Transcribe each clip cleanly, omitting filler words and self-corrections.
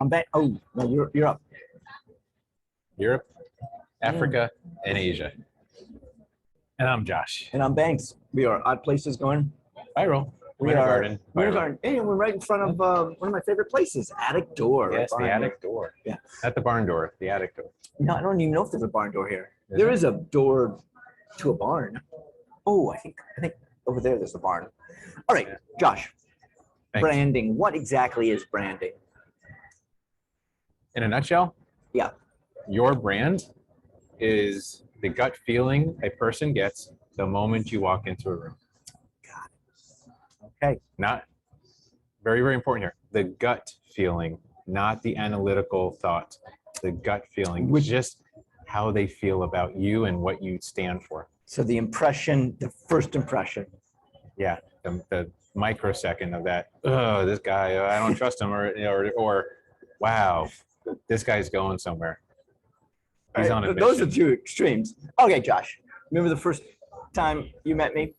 I'm back. Oh, no, you're up. Europe, Africa, and Asia. And I'm Josh. And I'm Banks. We are Odd Places going. Viral. Winter Garden. Hey, we're right in front of one of my favorite places, Attic Door. Yes, right the attic door. Yeah. Not the barn door, the attic door. No, I don't even know if there's a barn door here. Is There it? is a door to a barn. Oh, I think over there there's a barn. All right, Yeah. Josh. Thanks. Branding. What exactly is branding? In a nutshell, Yeah. your brand is the gut feeling a person gets the moment you walk into a room. Okay. Not very, very important here. The gut feeling, not the analytical thought. The gut feeling, Which- just how they feel about you and what you stand for. So the impression, the first impression. Yeah, the microsecond of that. Oh, this guy, I don't trust him, or wow, this guy's going somewhere. He's on a Those are mission. two extremes. Okay, Josh. Remember the first time you met me?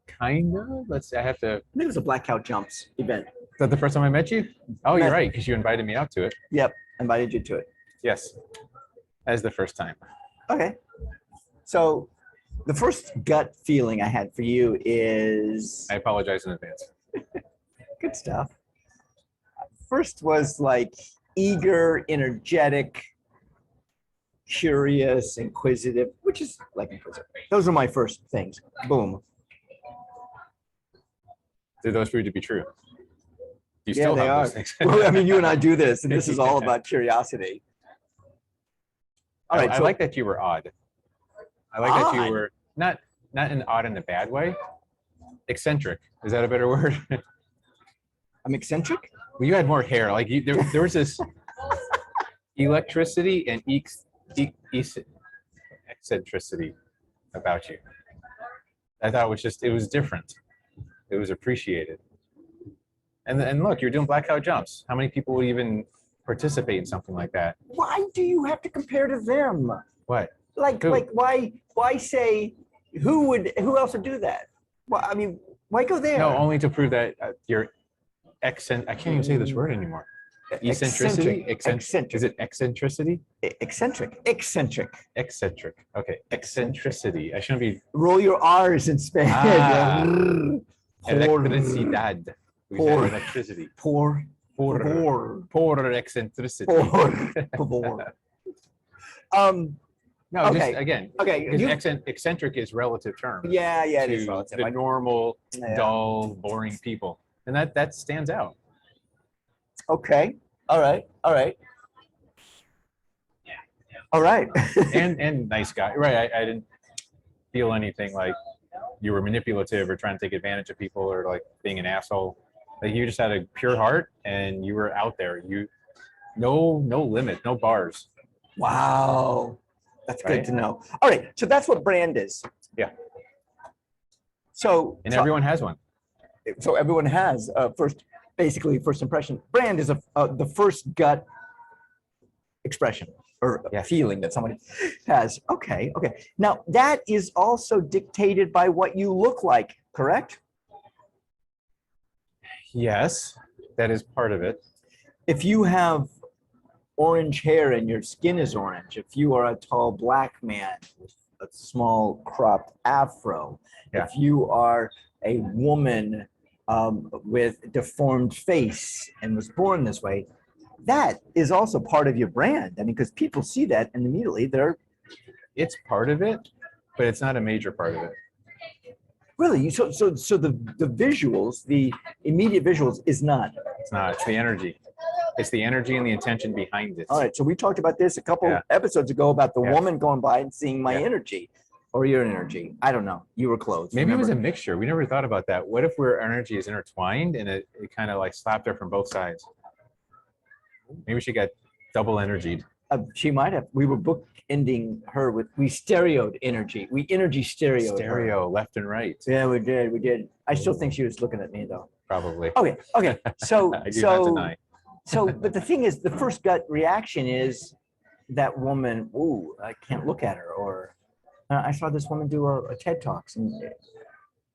Kind of. I have to. I think it was a Black Cow Jumps event. Is that the first time I met you? Oh, you're Met- right, because you invited me out to it. Yep, invited you to it. Yes, as the first time. Okay. So the first gut feeling I had for you is I apologize in advance. good stuff. First was like eager, energetic, curious, inquisitive, which is like inquisitive. Those are my first things. Boom. Did those prove to be true? You Yeah, still they have are. those things. Well, I mean, you and I do this, and this is all about curiosity. All right. I So like that you were odd. I like that Odd? you were not an odd in a bad way. Eccentric. Is that a better word? I'm eccentric. Well, you had more hair. Like there was this electricity and eccentricity about you. I thought it was different. It was appreciated. And look, you're doing Black Cow Jumps. How many people would even participate in something like that? Why do you have to compare to them? What? Like, Who? why say who else would do that? Well, I mean, why go there? No, only to prove that you're I can't even say this word anymore. Eccentricity? Eccentric. Is it eccentricity? Eccentric. Eccentric. Okay. Eccentricity. I shouldn't be. Roll your R's in Spanish. Ah. Por- Electricidad. We said Por- electricity. Por Por favor. eccentricity. Por favor. No, Okay. just again. Okay. Because eccentric is relative term. Yeah, it is to relative. the normal, Yeah. dull, boring people, and that stands out. Okay. All right. And nice guy, right? I didn't feel anything like you were manipulative or trying to take advantage of people or like being an asshole. Like you just had a pure heart and you were out there. No limit, no bars. Wow. That's good Right? to know. All right. So that's what brand is. Yeah. So Everyone has one. so everyone has first impression. Brand is the first gut expression or Yeah. feeling that somebody has. Okay. Now that is also dictated by what you look like, correct? Yes, that is part of it. If you have orange hair and your skin is orange, if you are a tall black man with a small cropped afro, Yeah. if you are a woman with deformed face and was born this way, that is also part of your brand. I mean, because people see that and immediately they're It's part of it, but it's not a major part of it. really so the visuals, the immediate visuals is not. It's not. It's the energy. It's the energy and the intention behind it. All right, so we talked about this a couple Yeah. episodes ago about the Yeah. woman going by and seeing my Yeah. energy or your energy. I don't know. You were close. Maybe it was a remember? mixture. We never thought about that. What if our energy is intertwined and it kind of like slapped her from both sides? Maybe she got double energied. She might have. We were book ending her with we stereoed energy. We energy stereoed her. Stereo, left and right. Yeah, we did. I still think she was looking at me though. Probably. Okay. So I do not deny. but the thing is, the first gut reaction is that woman. Ooh, I can't look at her. Or I saw this woman do a TED Talks, and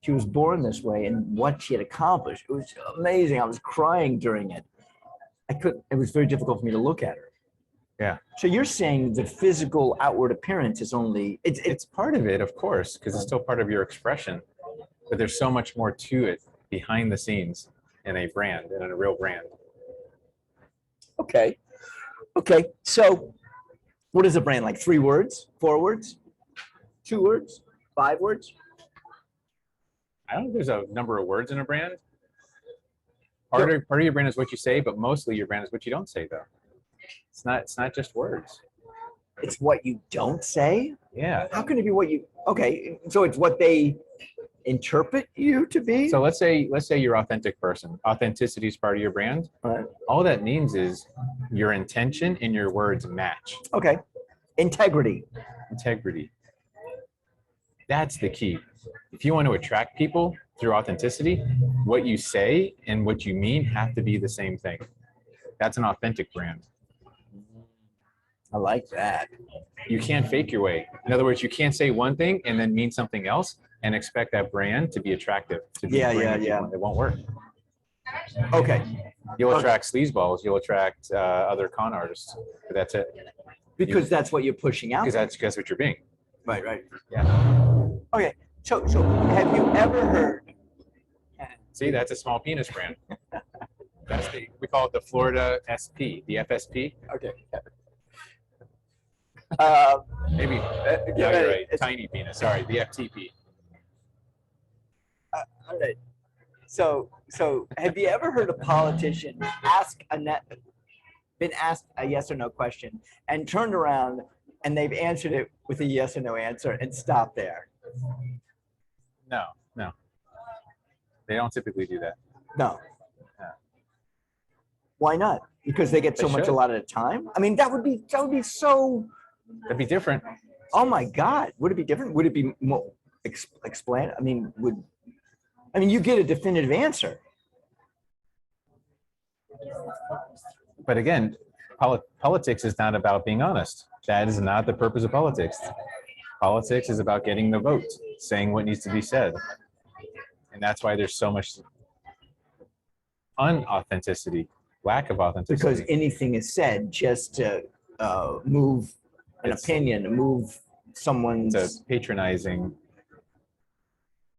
she was born this way, and what she had accomplished. It was amazing. I was crying during it. it was very difficult for me to look at her. Yeah. So you're saying the physical outward appearance is only, It's part of it, of course, because it's still part of your expression. But there's so much more to it behind the scenes in a brand, in a real brand. okay. Okay. So what is a brand like? 3 words, 4 words, 2 words, 5 words? I don't think there's a number of words in a brand. Part of your brand is what you say, but mostly your brand is what you don't say, though. It's not just words. It's what you don't say. Yeah. How can it be what you? Okay, so it's what they interpret you to be. So let's say you're an authentic person. Authenticity is part of your brand. Right. All that means is your intention and your words match. Okay, integrity. Integrity. That's the key. If you want to attract people through authenticity, what you say and what you mean have to be the same thing. That's an authentic brand. I like that. You can't fake your way. In other words, you can't say one thing and then mean something else and expect that brand to be attractive. To be Yeah. It won't work. Okay. You'll attract sleazeballs. You'll attract other con artists. But that's it. Because that's what you're pushing out. Because that's what you're being. Right. Yeah. Okay. So have you ever heard? See, that's a small penis brand. We call it the Florida SP, the FSP. Okay. Maybe. Yeah, You're right. Tiny penis. Sorry, the FTP. All right. So have you ever heard a politician been asked a yes or no question and turned around and they've answered it with a yes or no answer and stopped there? No. They don't typically do that. No. Yeah. Why not? Because they get so much should. a lot at a time. I mean, that would be so. That'd be different. Oh my God! Would it be different? Would it be more explain? I mean, you get a definitive answer. But again, politics is not about being honest. That is not the purpose of politics. Politics is about getting the vote, saying what needs to be said. And that's why there's so much unauthenticity, lack of authenticity. Because anything is said just to move an opinion, move someone's. It's a patronizing,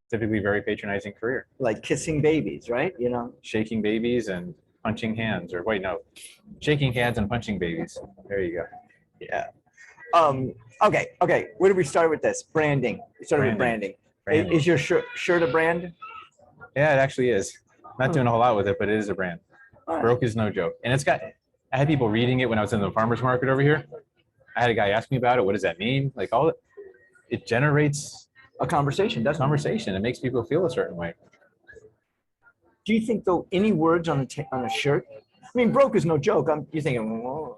typically very patronizing career. Like kissing babies, right? You know, shaking babies and punching hands, or wait, no, shaking hands and punching babies. There you go. Yeah. Okay. Where did we start with this? Branding. We started with branding. Is your shirt a brand? Yeah, it actually is. Not doing a whole lot with it, but it is a brand. Right. Broke is no joke. And I had people reading it when I was in the farmer's market over here. I had a guy ask me about it. What does that mean? Like it generates a conversation, doesn't it? It makes people feel a certain way. Do you think though any words on a shirt? I mean, broke is no joke. You're thinking, whoa,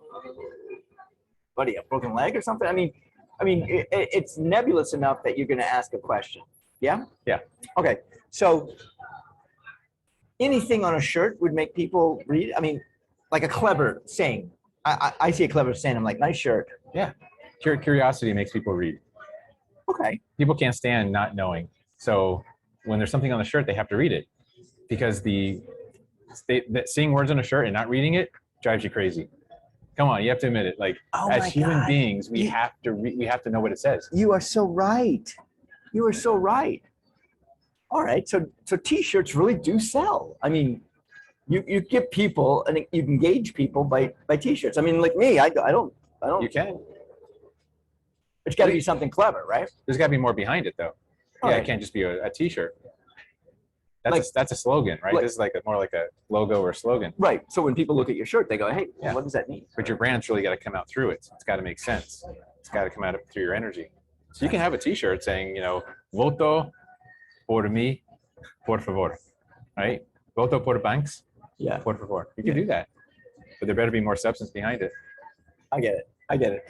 buddy, a broken leg or something? I mean, it's nebulous enough that you're going to ask a question. Yeah. Yeah. Okay. So anything on a shirt would make people read. I mean, like a clever saying. I see a clever saying. I'm like, nice shirt. Yeah. Curiosity makes people read. Okay. People can't stand not knowing. So when there's something on the shirt, they have to read it, because seeing words on a shirt and not reading it drives you crazy. Come on, you have to admit it. Like, as human beings, we have to know what it says. You are so right. All right. So T-shirts really do sell. I mean, you get people and you engage people by T-shirts. I mean, like me, I don't. You can. It's got to be something clever, right? There's got to be more behind it, though. Right. It can't just be a T-shirt. That's a slogan, right? This is more like a logo or slogan. Right. So when people look at your shirt, they go, hey, what does that mean? But your brand's really got to come out through it. It's got to make sense. It's got to come out through your energy. So you can have a T-shirt saying, voto por mí, por favor, right? Voto por banks, por favor. You can do that, but there better be more substance behind it. I get it.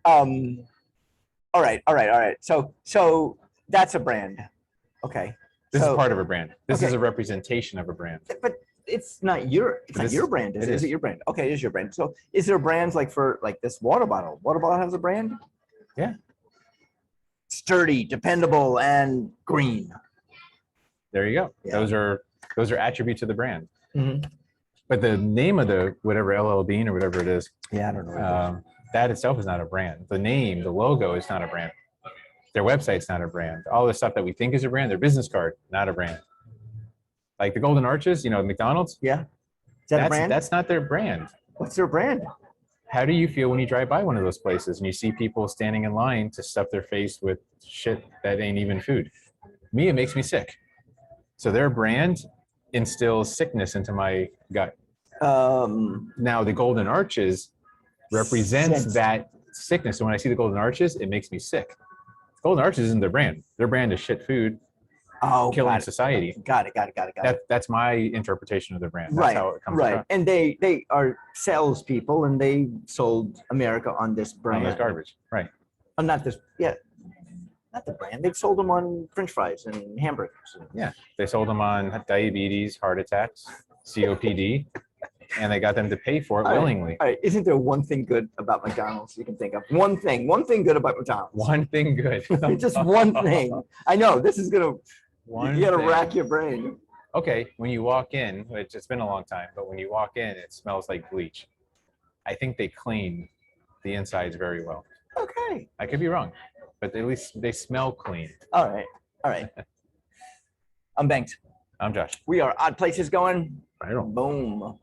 All right. So that's a brand. Okay. This is part of a brand. This is a representation of a brand. But it's not your brand. Is it your brand? Okay, it is your brand. So is there brands like this water bottle? Water bottle has a brand? Yeah. Sturdy, dependable, and green. There you go. Yeah. Those are attributes of the brand. Mm-hmm. But the name of the whatever LL Bean or whatever it is, Yeah, I don't know. that itself is not a brand. The name, the logo is not a brand. Their website's not a brand. All the stuff that we think is a brand, their business card, not a brand. Like the Golden Arches, McDonald's. Yeah. Is that a brand? That's not their brand. What's their brand? How do you feel when you drive by one of those places and you see people standing in line to stuff their face with shit that ain't even food? Me, it makes me sick. So their brand instills sickness into my gut. Now the Golden Arches represents that sickness. So when I see the Golden Arches, it makes me sick. Golden Arches isn't their brand. Their brand is shit food, killing society. Got it. That's my interpretation of their brand. That's Right, how it comes right. across. And they are salespeople, and they sold America on this brand. On this garbage, right? Not this, yeah, not the brand. They've sold them on French fries and hamburgers. Yeah, they sold them on diabetes, heart attacks, COPD, and they got them to pay for it willingly. All right, isn't there one thing good about McDonald's you can think of? One thing good about McDonald's. One thing good. Just one thing. I know this is gonna. You gotta rack your brain. Okay, when you walk in, which it's been a long time, but when you walk in, it smells like bleach. I think they clean the insides very well. Okay. I could be wrong, but at least they smell clean. All right. I'm Banks. I'm Josh. We are Odd Places going. Right on. Boom.